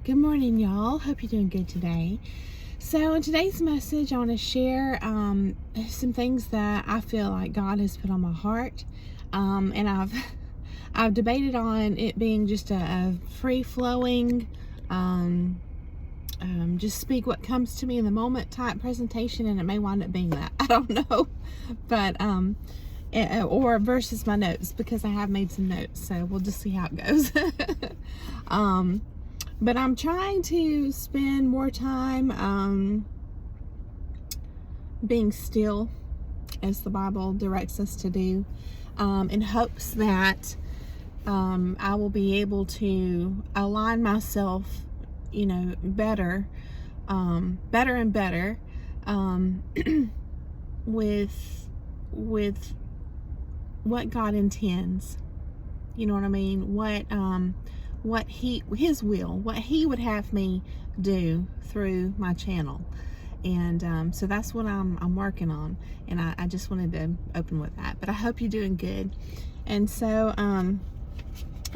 Good morning, y'all. Hope you're doing good today. So, in today's message, I want to share some things that I feel like God has put on my heart, and I've debated on it being just a free flowing, just speak what comes to me in the moment type presentation, and it may wind up being that. I don't know, but or versus my notes, because I have made some notes, so we'll just see how it goes. But I'm trying to spend more time being still, as the Bible directs us to do, in hopes that I will be able to align myself, better and better with what God intends. You know what I mean? What his will, what he would have me do through my channel. And so that's what I'm working on, and I just wanted to open with that. But I hope you're doing good. And so and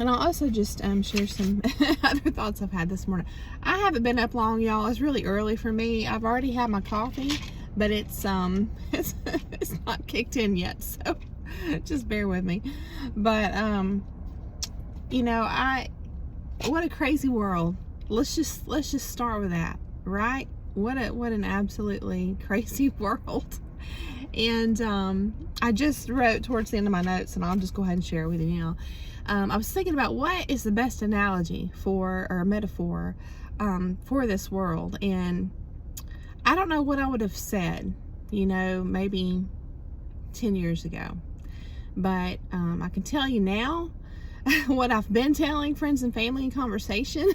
I'll also just share some other thoughts I've had this morning. I haven't been up long, y'all. It's really early for me. I've already had my coffee, but it's not kicked in yet, so just bear with me. But what a crazy world. Let's just start with that, right? What an absolutely crazy world. And I just wrote towards the end of my notes, and I'll just go ahead and share it with you now. I was thinking about what is the best analogy or metaphor for this world, and I don't know what I would have said, maybe 10 years ago, but I can tell you now what I've been telling friends and family in conversation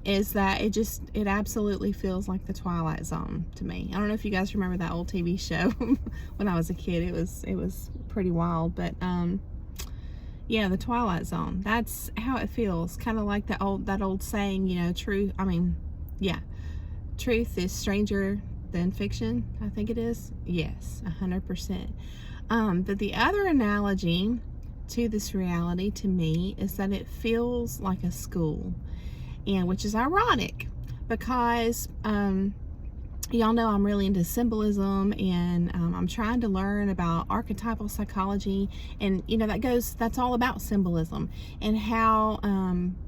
is that it absolutely feels like the Twilight Zone to me. I don't know if you guys remember that old TV show when I was a kid. It was pretty wild, but yeah, the Twilight Zone. That's how it feels. Kind of like that old saying, truth is stranger than fiction. I think it is. Yes, 100%. But the other analogy to this reality to me is that it feels like a school, and which is ironic because y'all know I'm really into symbolism, and I'm trying to learn about archetypal psychology, and that's all about symbolism and how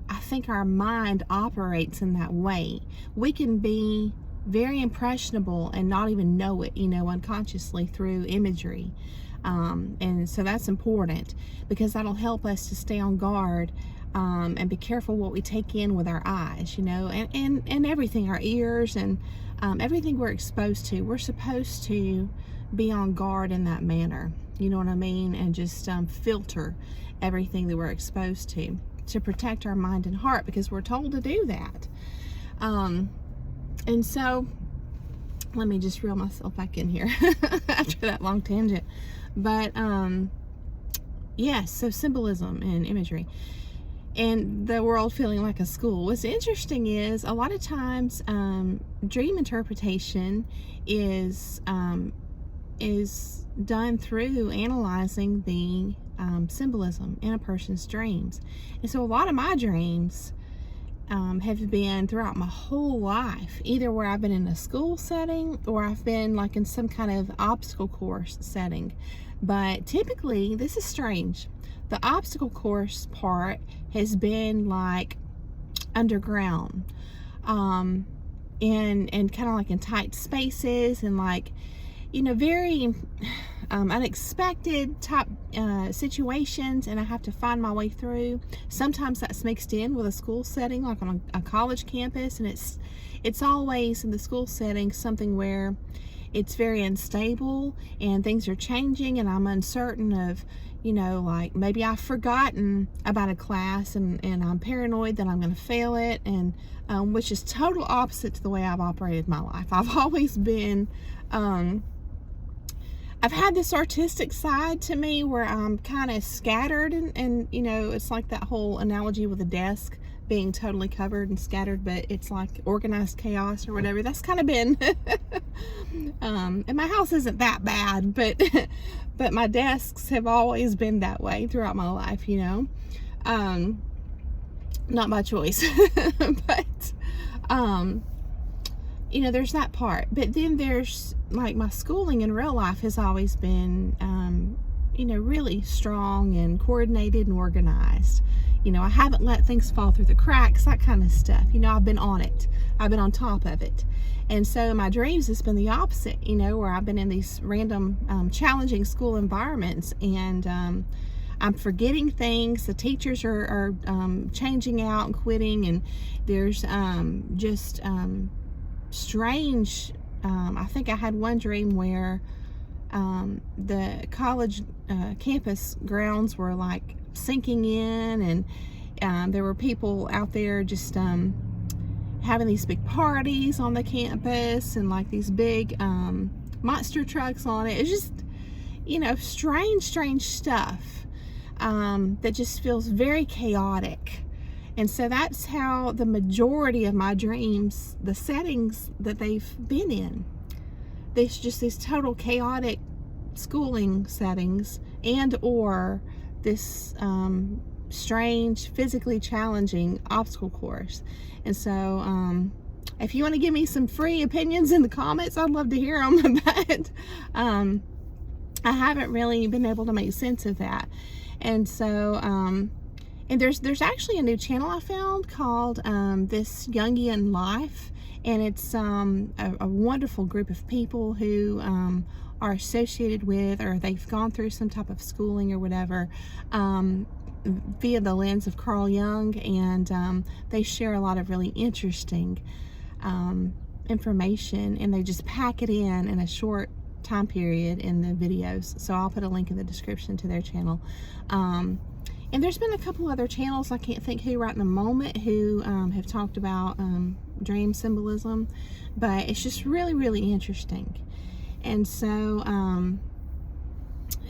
I think our mind operates in that way. We can be very impressionable and not even know it, unconsciously through imagery. And so that's important, because that'll help us to stay on guard and be careful what we take in with our eyes, and everything, our ears, and everything we're exposed to. We're supposed to be on guard in that manner, you know what I mean? And just filter everything that we're exposed to protect our mind and heart, because we're told to do that. And so let me just reel myself back in here after that long tangent. But yes, so symbolism and imagery and the world feeling like a school. What's interesting is a lot of times dream interpretation is done through analyzing the symbolism in a person's dreams. And so a lot of my dreams have been throughout my whole life, either where I've been in a school setting or I've been like in some kind of obstacle course setting. But typically, this is strange, the obstacle course part has been like underground, and kind of like in tight spaces, and like, very unexpected type situations, and I have to find my way through. Sometimes that's mixed in with a school setting, like on a college campus, and it's always in the school setting something where it's very unstable and things are changing, and I'm uncertain of, like maybe I've forgotten about a class, and I'm paranoid that I'm going to fail it, and which is total opposite to the way I've operated my life. I've always been I've had this artistic side to me where I'm kind of scattered, and it's like that whole analogy with a desk being totally covered and scattered, but it's like organized chaos or whatever. That's kind of been and my house isn't that bad, but but my desks have always been that way throughout my life, not by choice. But you know, there's that part. But then there's like my schooling in real life has always been you know, really strong and coordinated and organized. You know, I haven't let things fall through the cracks, that kind of stuff. You know, I've been on it. I've been on top of it. And so in my dreams, it's been the opposite, you know, where I've been in these random challenging school environments, and I'm forgetting things. The teachers are changing out and quitting, and there's just strange. I think I had one dream where the college campus grounds were like sinking in, and there were people out there just having these big parties on the campus, and like these big monster trucks on it. It's just, you know, strange stuff that just feels very chaotic. And so that's how the majority of my dreams, the settings that they've been in, there's just these total chaotic schooling settings, and or this strange, physically challenging obstacle course. And so if you want to give me some free opinions in the comments, I'd love to hear them. But I haven't really been able to make sense of that. And so and there's actually a new channel I found called This Jungian Life, and it's a wonderful group of people who are associated with, or they've gone through some type of schooling or whatever via the lens of Carl Jung, and they share a lot of really interesting information, and they just pack it in a short time period in the videos. So I'll put a link in the description to their channel. And there's been a couple other channels, I can't think who right in the moment, who have talked about dream symbolism, but it's just really interesting. And so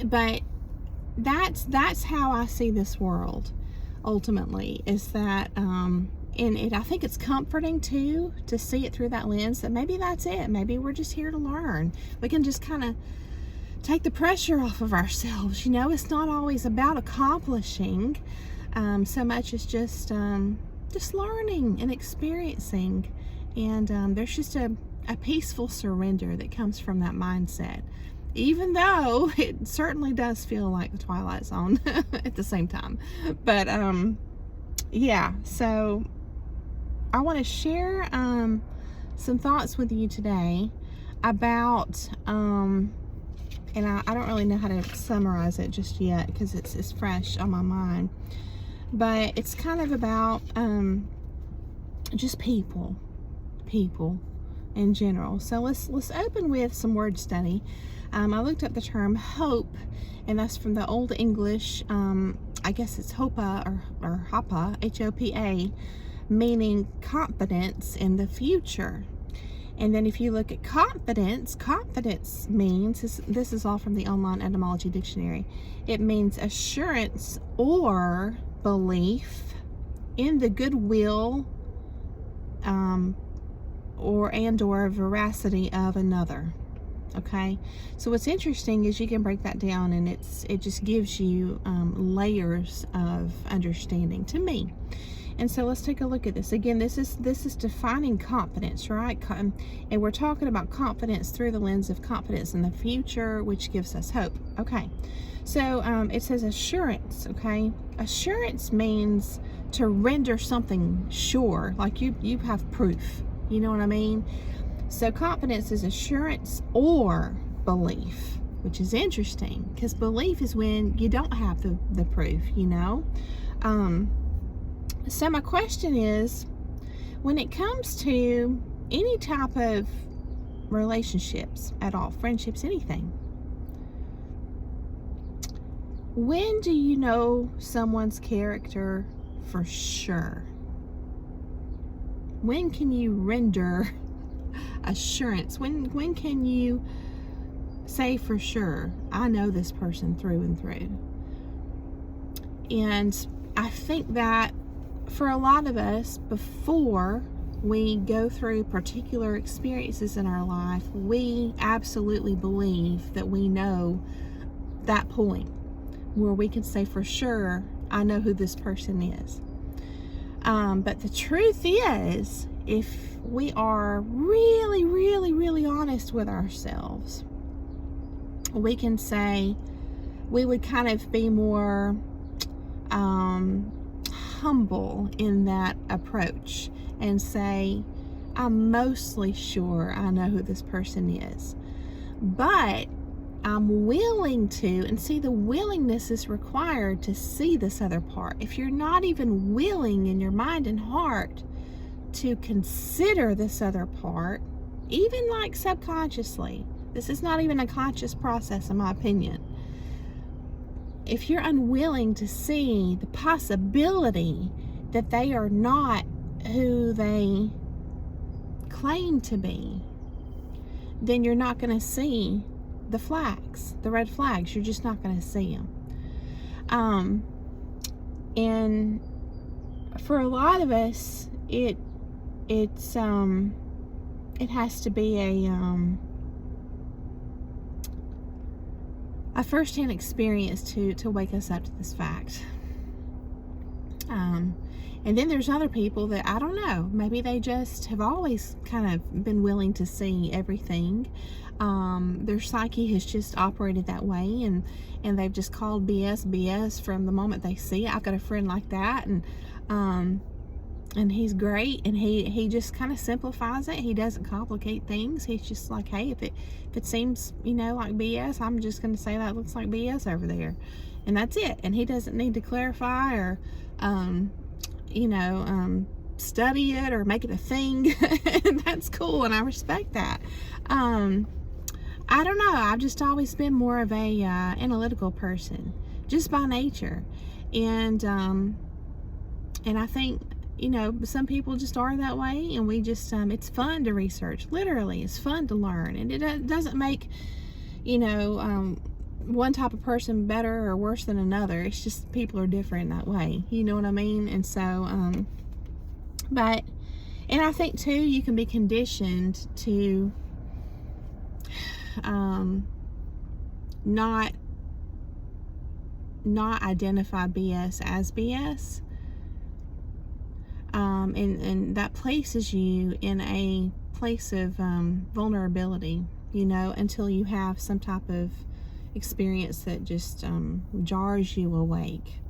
but that's how I see this world ultimately, is that and I think it's comforting too to see it through that lens, that maybe that's it. Maybe we're just here to learn. We can just kind of take the pressure off of ourselves. You know, it's not always about accomplishing so much as just learning and experiencing. And there's just a peaceful surrender that comes from that mindset, even though it certainly does feel like the Twilight Zone at the same time. But yeah, so I want to share some thoughts with you today about and I don't really know how to summarize it just yet because it's fresh on my mind, but it's kind of about just people in general. So let's open with some word study. I looked up the term hope, and that's from the Old English. I guess it's hopa or hopa, H-O-P-A, meaning confidence in the future. And then if you look at confidence means, this is all from the Online Etymology Dictionary, it means assurance or belief in the goodwill or veracity of another. Okay, so what's interesting is you can break that down, and it just gives you layers of understanding to me. And so let's take a look at this. Again, this is defining confidence, right? And we're talking about confidence through the lens of confidence in the future, which gives us hope. Okay, so it says assurance. Okay, assurance means to render something sure, like you have proof. You know what I mean? So confidence is assurance or belief, which is interesting because belief is when you don't have the proof, you know? So my question is, when it comes to any type of relationships at all, friendships, anything, when do you know someone's character for sure? When can you render assurance? When can you say for sure, I know this person through and through? And I think that for a lot of us, before we go through particular experiences in our life, we absolutely believe that we know that point where we can say for sure, I know who this person is. But the truth is, if we are really, really, really honest with ourselves, we can say, we would kind of be more humble in that approach and say, I'm mostly sure I know who this person is, but I'm willing to, and see, the willingness is required to see this other part. If you're not even willing in your mind and heart to consider this other part, even like subconsciously, this is not even a conscious process in my opinion. If you're unwilling to see the possibility that they are not who they claim to be, then you're not going to see the flags, the red flags. You're just not going to see them. And for a lot of us, it has to be a first-hand experience to wake us up to this fact. And then there's other people that, I don't know, maybe they just have always kind of been willing to see everything. Their psyche has just operated that way, and they've just called BS from the moment they see it. I've got a friend like that, and he's great, and he just kind of simplifies it. He doesn't complicate things. He's just like, hey, if it seems, like BS, I'm just going to say that looks like BS over there, and that's it. And he doesn't need to clarify or study it or make it a thing. And that's cool, and I respect that. I don't know, I've just always been more of a analytical person, just by nature, and I think some people just are that way, and we just it's fun to research. Literally, it's fun to learn, and it doesn't make one type of person better or worse than another. It's just people are different that way, you know what I mean? And so and I think too, you can be conditioned to not identify BS as BS, and that places you in a place of vulnerability, until you have some type of experience that just jars you awake,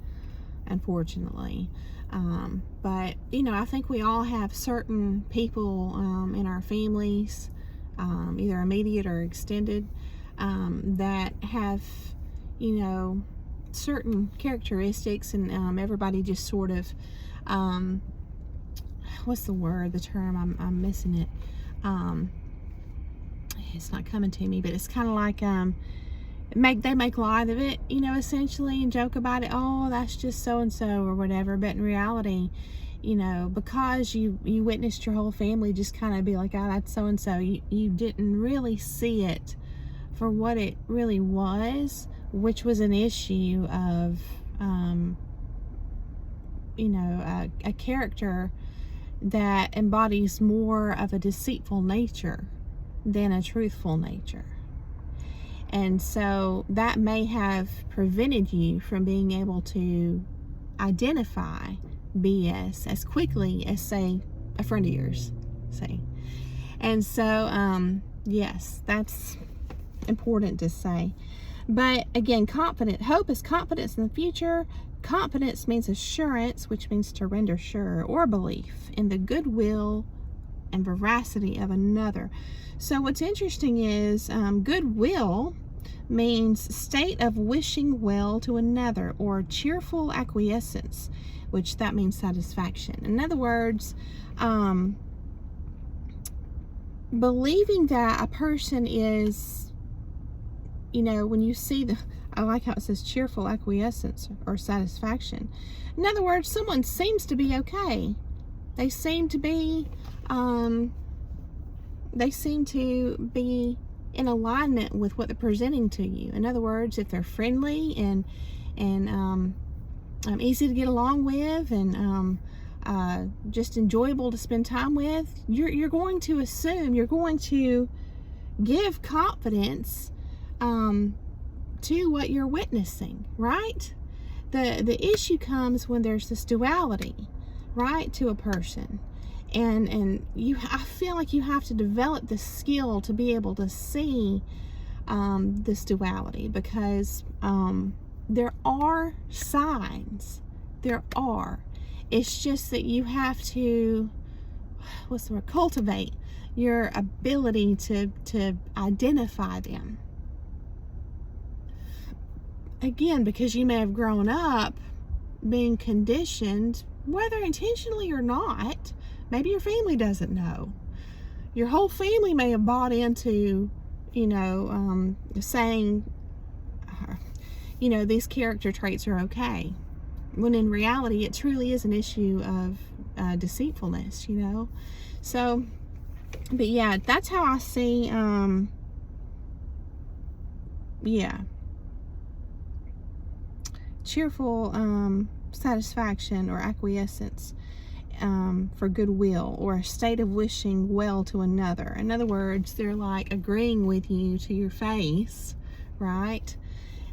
unfortunately. But I think we all have certain people in our families, either immediate or extended, that have certain characteristics, and everybody just sort of what's the term, I'm missing it. It's not coming to me, but it's kind of like they make light of it, essentially, and joke about it. Oh, that's just so and so or whatever. But in reality, because you witnessed your whole family just kind of be like, oh, that's so and so, you didn't really see it for what it really was, which was an issue of a character that embodies more of a deceitful nature than a truthful nature. And so that may have prevented you from being able to identify BS as quickly as, say, a friend of yours, say. And so, yes, that's important to say. But again, hope is confidence in the future. Confidence means assurance, which means to render sure, or belief in the goodwill and veracity of another. So what's interesting is goodwill means state of wishing well to another, or cheerful acquiescence, which that means satisfaction. In other words, believing that a person is, when you see I like how it says cheerful acquiescence or satisfaction. In other words, someone seems to be okay. They seem to be in alignment with what they're presenting to you. In other words, if they're friendly and easy to get along with, and just enjoyable to spend time with, you're going to assume, you're going to give confidence to what you're witnessing, right? The issue comes when there's this duality, right, to a person. And I feel like you have to develop the skill to be able to see this duality, because there are signs. There are. It's just that you have to, cultivate your ability to identify them. Again, because you may have grown up being conditioned, whether intentionally or not. Maybe your family doesn't know. Your whole family may have bought into, saying, these character traits are okay, when in reality it truly is an issue of deceitfulness, So, but yeah, that's how I see, cheerful satisfaction or acquiescence for goodwill, or a state of wishing well to another. In other words, they're like agreeing with you to your face, right?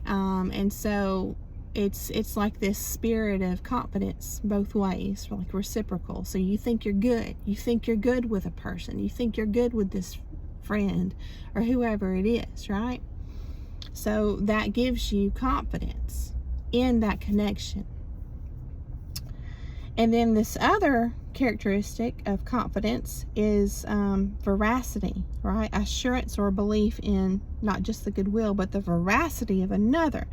And so it's like this spirit of confidence both ways, like reciprocal. So you think you're good. You think you're good with a person. You think you're good with this friend or whoever it is, right? So that gives you confidence in that connection. And then this other characteristic of confidence is veracity, right? Assurance or belief in not just the goodwill, but the veracity of another.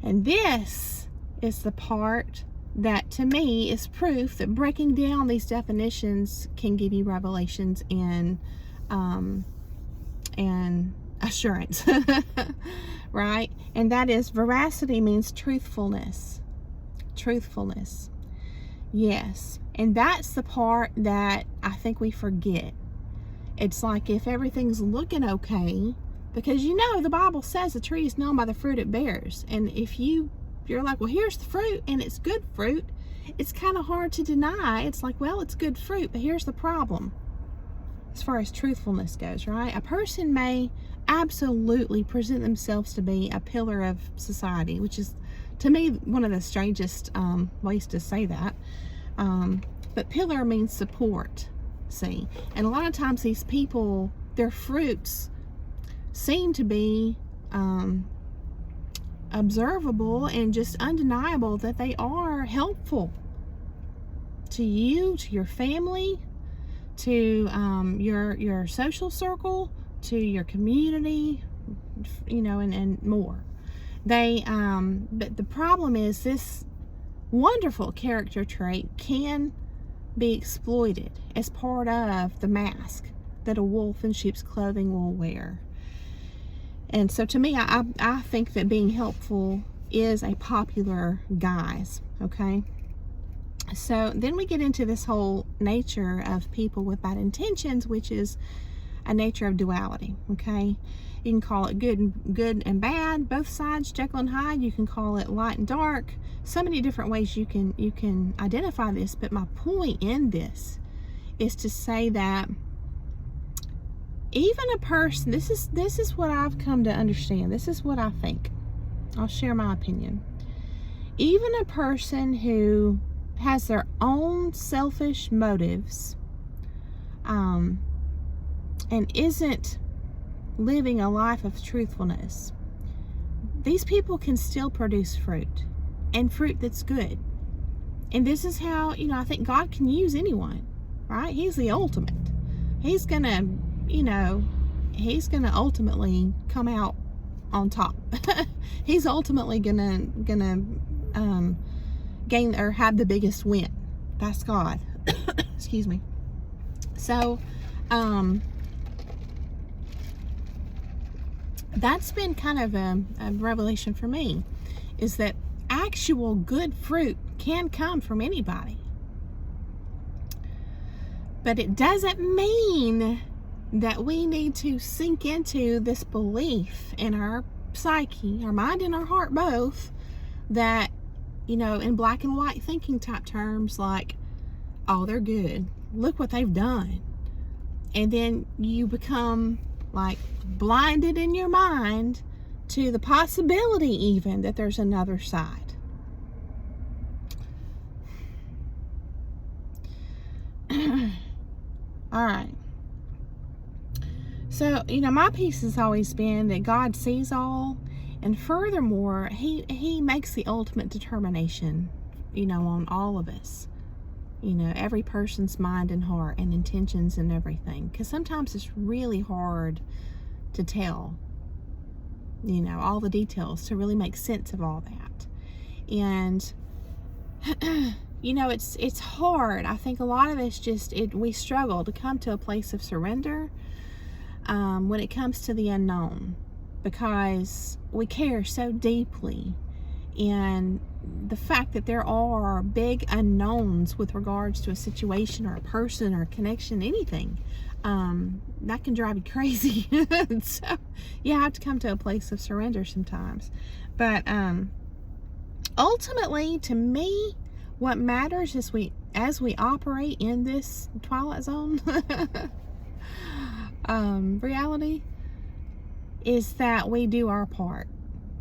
And this is the part that, to me, is proof that breaking down these definitions can give you revelations and assurance, right? And that is, veracity means truthfulness. Truthfulness. Yes. And that's the part that I think we forget. It's like, if everything's looking okay, because the Bible says the tree is known by the fruit it bears. And if you're like, well, here's the fruit and it's good fruit, it's kind of hard to deny. It's like, well, it's good fruit, but here's the problem as far as truthfulness goes, right? A person may absolutely present themselves to be a pillar of society, which is, to me, one of the strangest ways to say that. But pillar means support, see? And a lot of times these people, their fruits seem to be observable and just undeniable, that they are helpful to you, to your family, to your social circle, to your community, and more. But the problem is, this wonderful character trait can be exploited as part of the mask that a wolf in sheep's clothing will wear. And so, to me, I think that being helpful is a popular guise, okay? So then we get into this whole nature of people with bad intentions, which is a nature of duality, okay? You can call it good and bad, both sides, Jekyll and Hyde. You can call it light and dark. So many different ways you can identify this. But my point in this is to say that even a person, this is what I've come to understand. This is what I think. I'll share my opinion. Even a person who has their own selfish motives, and isn't living a life of truthfulness, these people can still produce fruit, and fruit that's good. And this is how, I think God can use anyone, right? He's the ultimate. He's gonna ultimately come out on top. He's ultimately gonna gain or have the biggest win. That's God. Excuse me. So, that's been kind of a revelation for me, is that actual good fruit can come from anybody. But it doesn't mean that we need to sink into this belief in our psyche, our mind and our heart both, that, in black and white thinking type terms, like, oh, they're good, look what they've done. And then you become like blinded in your mind to the possibility even that there's another side. All right. So, my piece has always been that God sees all, and furthermore, He makes the ultimate determination, on all of us. Every person's mind and heart and intentions and everything. Because sometimes it's really hard to tell, all the details, to really make sense of all that. And, it's hard. I think a lot of us we struggle to come to a place of surrender when it comes to the unknown, because we care so deeply. And the fact that there are big unknowns with regards to a situation or a person or a connection, anything, that can drive you crazy. So you have to come to a place of surrender sometimes. But ultimately, to me, what matters is as we operate in this Twilight Zone reality, is that we do our part.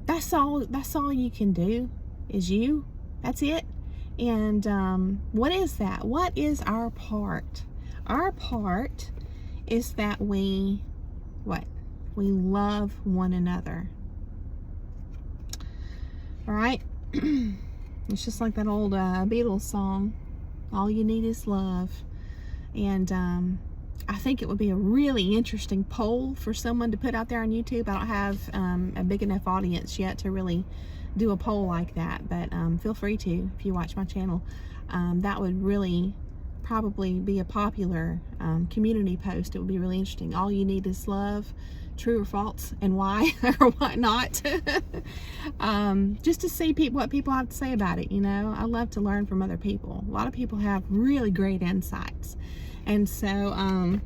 That's all you can do, is you. That's it. And what is that? What is our part? Our part is that we love one another. All right? It's just like that old Beatles song, all you need is love. And I think it would be a really interesting poll for someone to put out there on YouTube. I don't have a big enough audience yet to really do a poll like that, but feel free to, if you watch my channel. That would really probably be a popular community post. It would be really interesting. All you need is love, true or false, and why or why not. Just to see what people have to say about it. I love to learn from other people. A lot of people have really great insights. And so,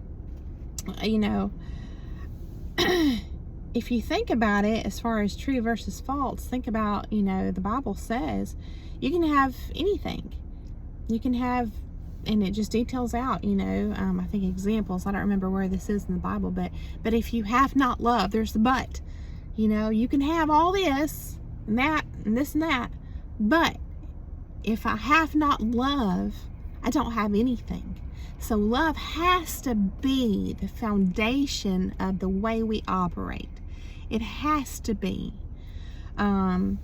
if you think about it, as far as true versus false, think about, the Bible says you can have anything. You can have, and it just details out, I think examples. I don't remember where this is in the Bible, but if you have not love, there's the but. You can have all this and that and this and that, but if I have not love, I don't have anything. So love has to be the foundation of the way we operate. It has to be. And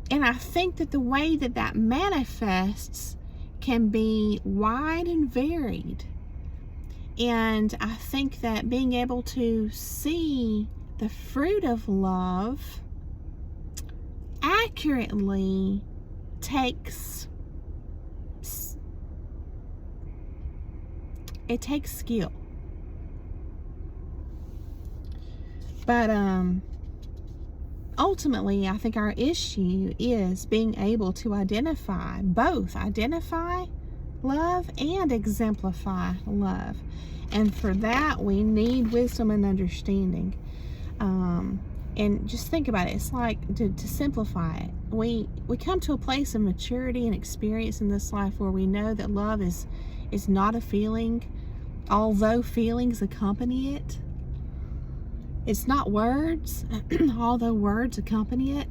I think that the way that manifests can be wide and varied. And I think that being able to see the fruit of love accurately takes skill. But ultimately, I think our issue is being able to identify love and exemplify love. And for that, we need wisdom and understanding. And just think about it. It's like, to simplify it, we come to a place of maturity and experience in this life where we know that love is not a feeling, although feelings accompany it. It's not words, although words accompany it.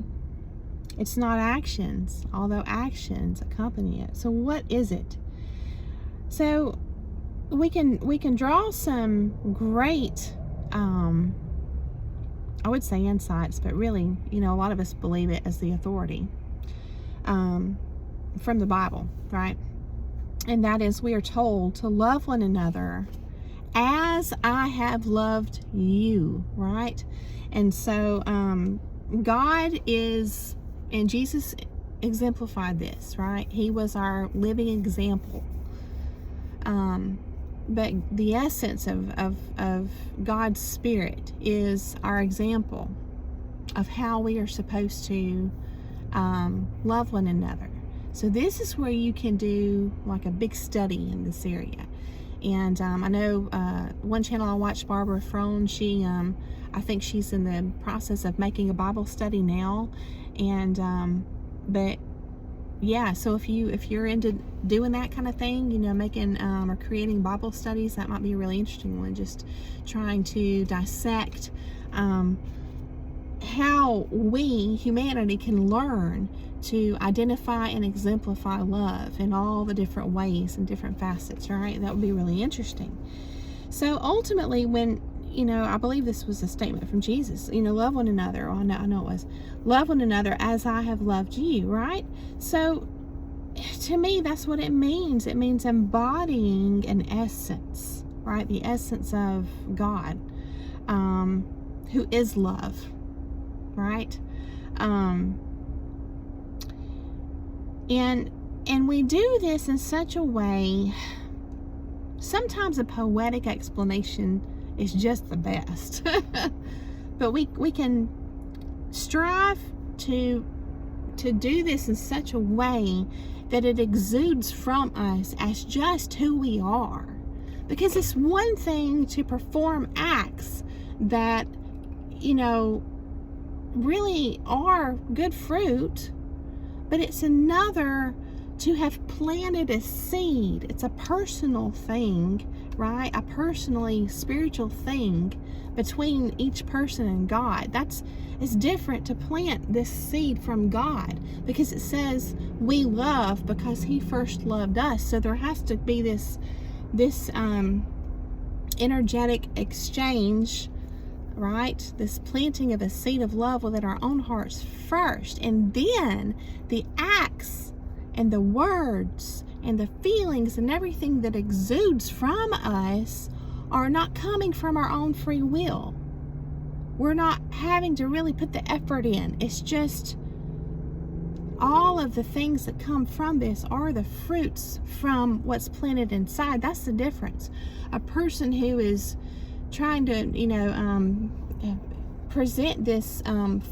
It's not actions, although actions accompany it. So what is it? So we can draw some great, I would say insights, but really, a lot of us believe it as the authority from the Bible, right? And that is, we are told to love one another as I have loved you, right? And so God is, and Jesus exemplified this, right? He was our living example. But the essence of God's Spirit is our example of how we are supposed to love one another. So this is where you can do like a big study in this area. And I know one channel I watched, Barbara Frone, she, I think she's in the process of making a Bible study now. And, but yeah, so if you're into doing that kind of thing, making or creating Bible studies, that might be a really interesting one. Just trying to dissect how we, humanity, can learn to identify and exemplify love in all the different ways and different facets, right? That would be really interesting. So ultimately, when, I believe this was a statement from Jesus, love one another. Oh, I know it was. Love one another as I have loved you, right? So to me, that's what it means. It means embodying an essence, right? The essence of God, who is love, right? And we do this in such a way. Sometimes a poetic explanation is just the best. But we can strive to do this in such a way that it exudes from us as just who we are. Because it's one thing to perform acts that, really are good fruit, but it's another to have planted a seed. It's a personal thing, right? A personally spiritual thing between each person and God. It's different to plant this seed from God, because it says we love because He first loved us. So there has to be this energetic exchange, right? This planting of a seed of love within our own hearts first, and then the acts and the words and the feelings and everything that exudes from us are not coming from our own free will. We're not having to really put the effort in. It's just all of the things that come from this are the fruits from what's planted inside. That's the difference. A person who is trying to, present this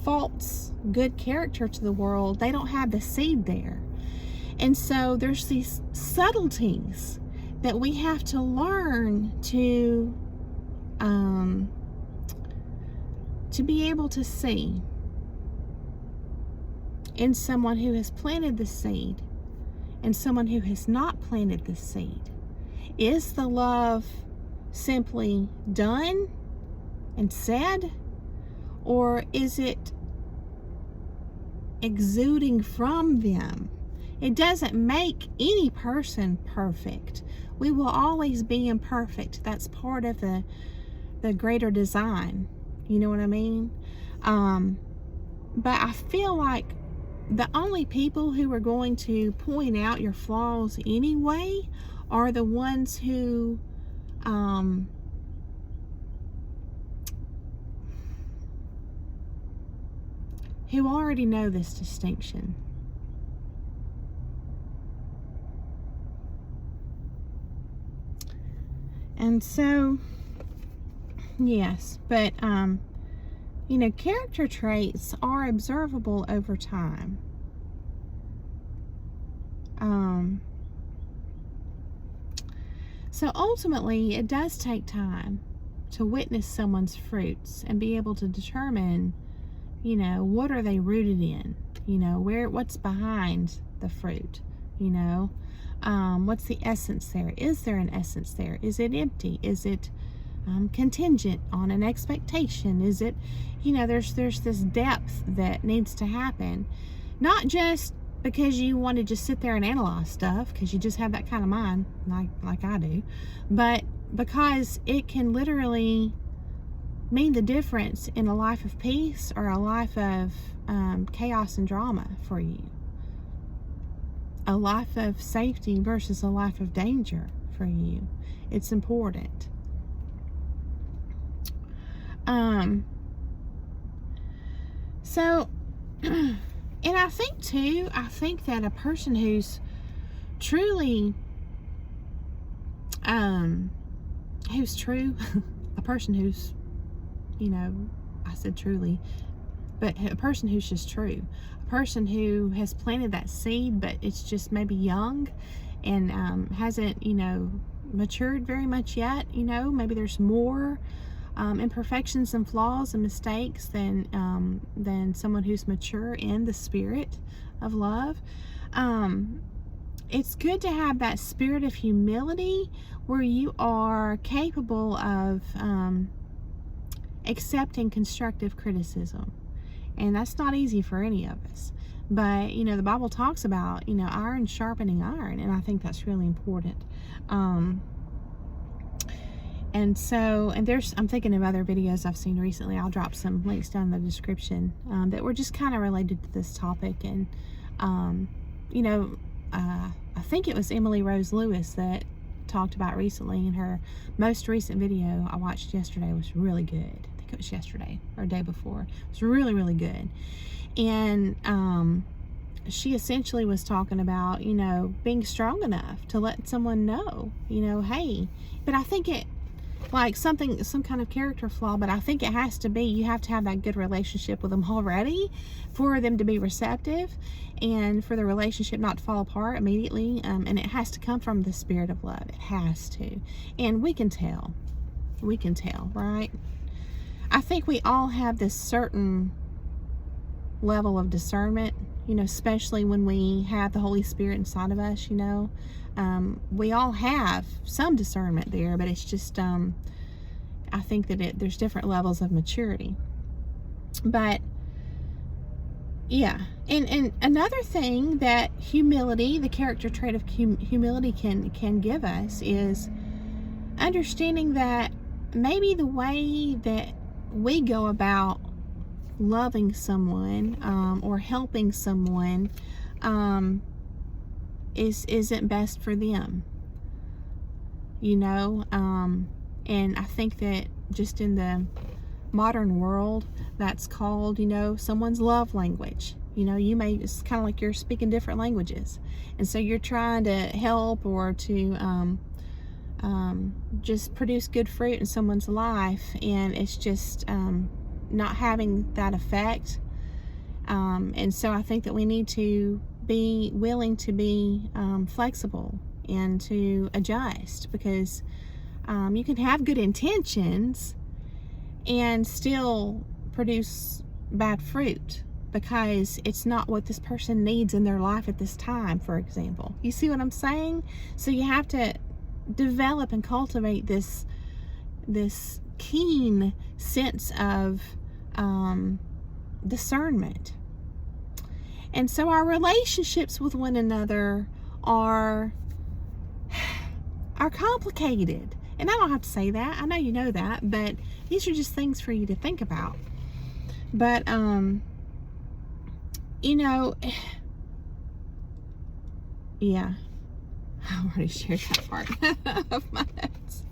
false good character to the world, they don't have the seed there. And so there's these subtleties that we have to learn to be able to see in someone who has planted the seed and someone who has not planted the seed. Is the love simply done and said, or is it exuding from them? It doesn't make any person perfect. We will always be imperfect. That's part of the greater design. You know what I mean? But I feel like the only people who are going to point out your flaws anyway are the ones who already know this distinction. And so, yes, but, character traits are observable over time. So ultimately, it does take time to witness someone's fruits and be able to determine, what are they rooted in? What's behind the fruit? What's the essence there? Is there an essence there? Is it empty? Is it contingent on an expectation? Is it, there's this depth that needs to happen. Not just because you want to just sit there and analyze stuff, because you just have that kind of mind, like I do, but because it can literally mean the difference in a life of peace or a life of chaos and drama for you. A life of safety versus a life of danger for you. It's important. So, and I think that a person who's truly, who's true, a person who's, I said truly, but a person who's just true, a person who has planted that seed, but it's just maybe young and hasn't, matured very much yet. Maybe there's more imperfections and flaws and mistakes than someone who's mature in the spirit of love. It's good to have that spirit of humility where you are capable of accepting constructive criticism. And that's not easy for any of us. But, the Bible talks about, iron sharpening iron. And I think that's really important. And I'm thinking of other videos I've seen recently. I'll drop some links down in the description that were just kind of related to this topic. And, I think it was Emily Rose Lewis that talked about recently in her most recent video I watched yesterday. It was really good. I think it was yesterday or day before. It was really, really good. And she essentially was talking about, being strong enough to let someone know, hey, but I think it, like some kind of character flaw, but I think it has to be, you have to have that good relationship with them already for them to be receptive and for the relationship not to fall apart immediately. And it has to come from the spirit of love. It has to. And we can tell, right? I think we all have this certain level of discernment, especially when we have the Holy Spirit inside of us, we all have some discernment there, but it's just, I think that there's different levels of maturity. But yeah, and another thing that humility, the character trait of humility can give us is understanding that maybe the way that we go about loving someone or helping someone isn't best for them, and I think that just in the modern world, that's called, someone's love language. It's kind of like you're speaking different languages, and so you're trying to help or to just produce good fruit in someone's life, and it's just not having that effect. And so I think that we need to be willing to be flexible and to adjust, because you can have good intentions and still produce bad fruit because it's not what this person needs in their life at this time, for example. You see what I'm saying? So you have to develop and cultivate this keen sense of discernment. And so our relationships with one another are complicated. And I don't have to say that. I know you know that, but these are just things for you to think about. But yeah, I already shared that part of my notes.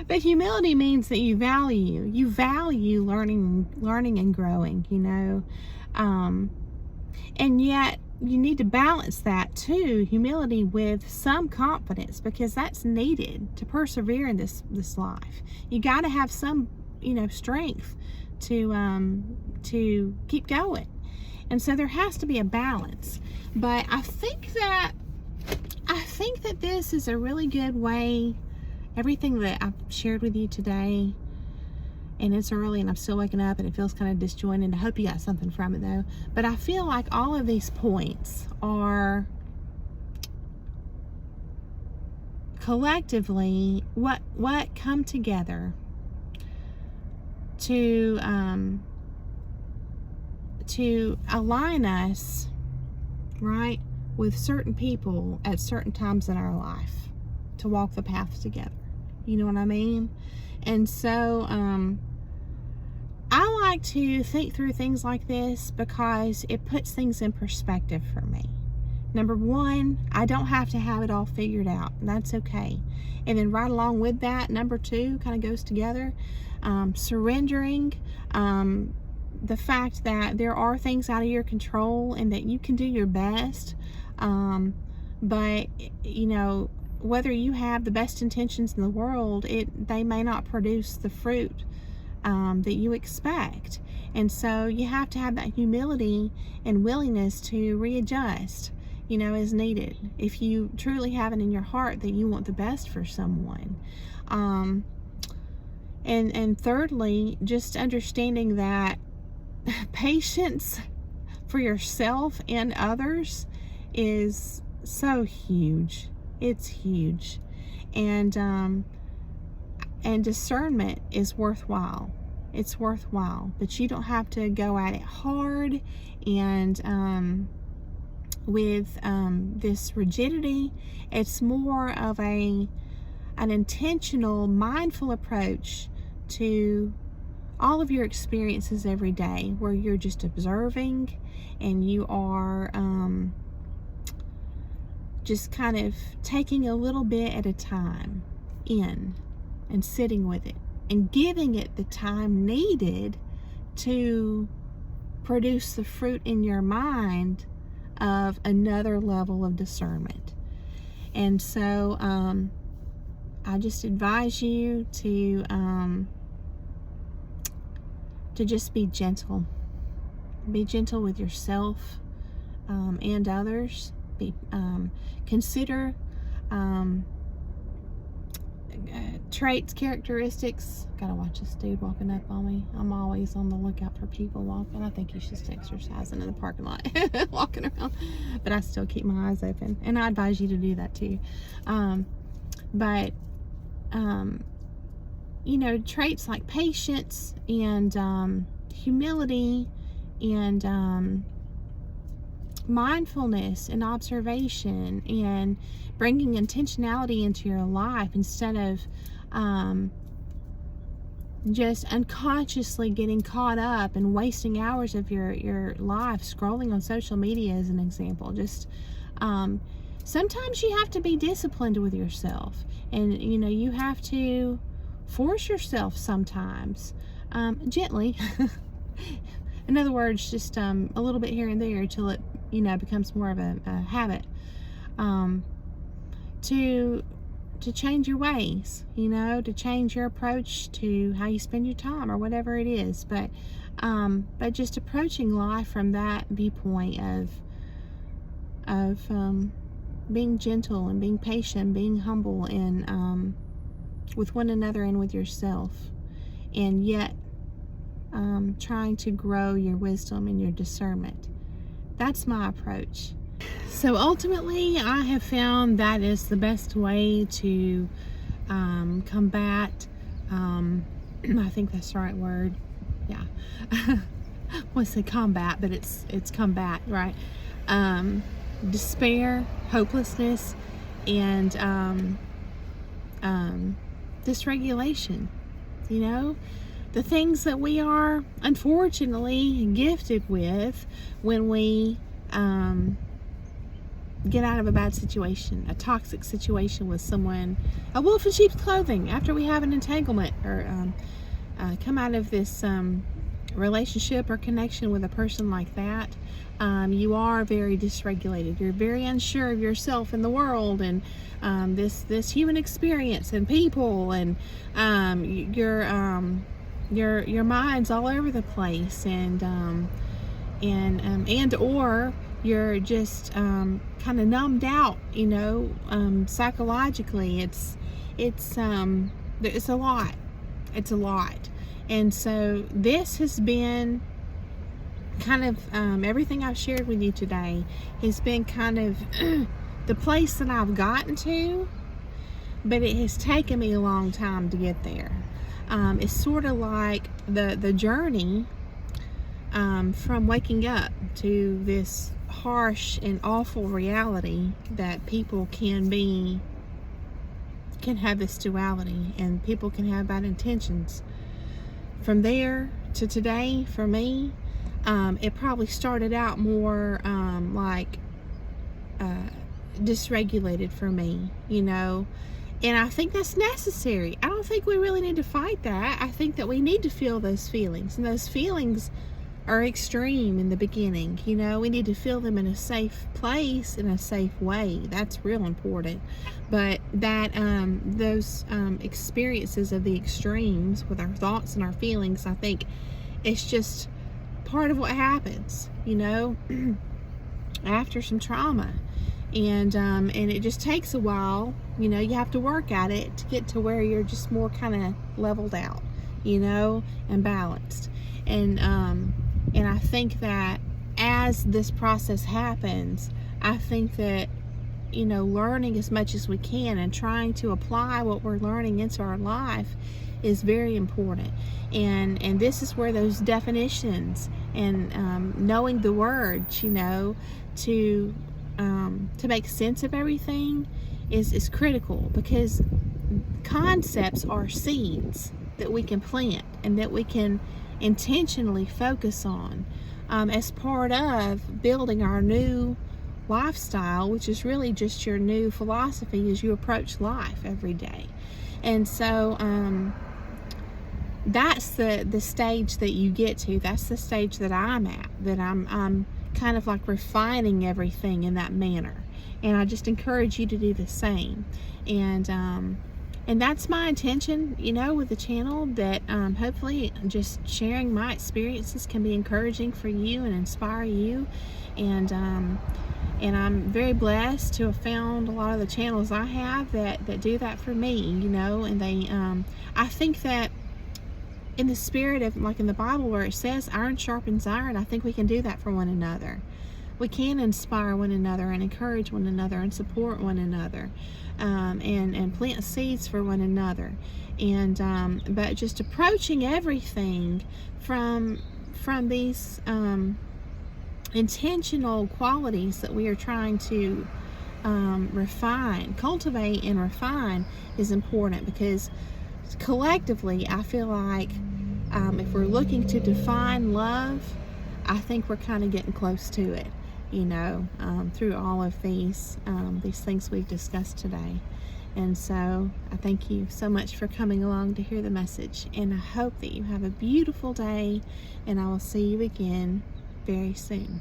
But humility means that you value learning and growing, and yet you need to balance that too, humility, with some confidence, because that's needed to persevere in this life. You got to have some, strength to keep going. And so there has to be a balance. But I think that this is a really good way. Everything that I've shared with you today, and it's early and I'm still waking up and it feels kind of disjointed. I hope you got something from it though. But I feel like all of these points are collectively what come together to align us, right, with certain people at certain times in our life, to walk the path together. You know what I mean? And so I like to think through things like this because it puts things in perspective for me. Number one, I don't have to have it all figured out. That's okay. And then right along with that, number two kind of goes together. Surrendering the fact that there are things out of your control and that you can do your best. But, whether you have the best intentions in the world, they may not produce the fruit that you expect. And so you have to have that humility and willingness to readjust, as needed, if you truly have it in your heart that you want the best for someone. And thirdly, just understanding that patience for yourself and others is so huge. It's huge. And discernment is worthwhile. It's worthwhile, but you don't have to go at it hard and with this rigidity. It's more of a an intentional, mindful approach to all of your experiences every day, where you're just observing and you are just kind of taking a little bit at a time in and sitting with it and giving it the time needed to produce the fruit in your mind of another level of discernment. And so I just advise you to just be gentle. Be gentle with yourself and others. Consider traits, characteristics. Gotta watch this dude walking up on me. I'm always on the lookout for people walking. I think he's just exercising in the parking lot, walking around. But I still keep my eyes open, and I advise you to do that too. You know, traits like patience and humility and mindfulness and observation and bringing intentionality into your life instead of just unconsciously getting caught up and wasting hours of your life scrolling on social media, as an example. Just sometimes you have to be disciplined with yourself, and you know, you have to force yourself sometimes, gently. In other words, just a little bit here and there till it, you know, becomes more of a habit. To change your ways, you know, to change your approach to how you spend your time or whatever it is. But just approaching life from that viewpoint of being gentle and being patient, being humble, and with one another and with yourself, and yet trying to grow your wisdom and your discernment. That's my approach. So ultimately, I have found that is the best way to combat, I think that's the right word, yeah. I want to say combat, but it's combat, right? Despair, hopelessness, and dysregulation. You know, the things that we are unfortunately gifted with when we get out of a bad situation, a toxic situation with someone, a wolf in sheep's clothing, after we have an entanglement or come out of this relationship or connection with a person like that. You are very dysregulated. You're very unsure of yourself and the world and this human experience and people, and your mind's all over the place, and or you're just kind of numbed out, you know, psychologically. It's a lot. It's a lot. And so this has been kind of everything I've shared with you today has been kind of the place that I've gotten to, but it has taken me a long time to get there. It's sort of like the journey from waking up to this harsh and awful reality that people can have this duality, and people can have bad intentions. From there to today, for me, it probably started out more dysregulated for me, you know, and I think that's necessary. I don't think we really need to fight that. I think that we need to feel those feelings, and those feelings are extreme in the beginning. You know, we need to feel them in a safe place, in a safe way. That's real important. But that those experiences of the extremes with our thoughts and our feelings, I think it's just part of what happens, you know, after some trauma. And it just takes a while. You know, you have to work at it to get to where you're just more kind of leveled out, you know, and balanced. And I think that as this process happens, I think that, you know, learning as much as we can and trying to apply what we're learning into our life is very important. And this is where those definitions and knowing the words, you know, to make sense of everything is critical, because concepts are seeds that we can plant and that we can intentionally focus on as part of building our new lifestyle, which is really just your new philosophy as you approach life every day. And so that's the stage that you get to. That's the stage that I'm at, that I'm kind of like refining everything in that manner. And I just encourage you to do the same. And that's my intention, with the channel, that hopefully just sharing my experiences can be encouraging for you and inspire you. And I'm very blessed to have found a lot of the channels I have that do that for me, and they, I think that in the spirit of, like in the Bible where it says iron sharpens iron, I think we can do that for one another. We can inspire one another and encourage one another and support one another, and plant seeds for one another. And but just approaching everything from these intentional qualities that we are trying to cultivate and refine is important, because collectively I feel like if we're looking to define love, I think we're kind of getting close to it, through all of these things we've discussed today. And so I thank you so much for coming along to hear the message, and I hope that you have a beautiful day, and I will see you again very soon.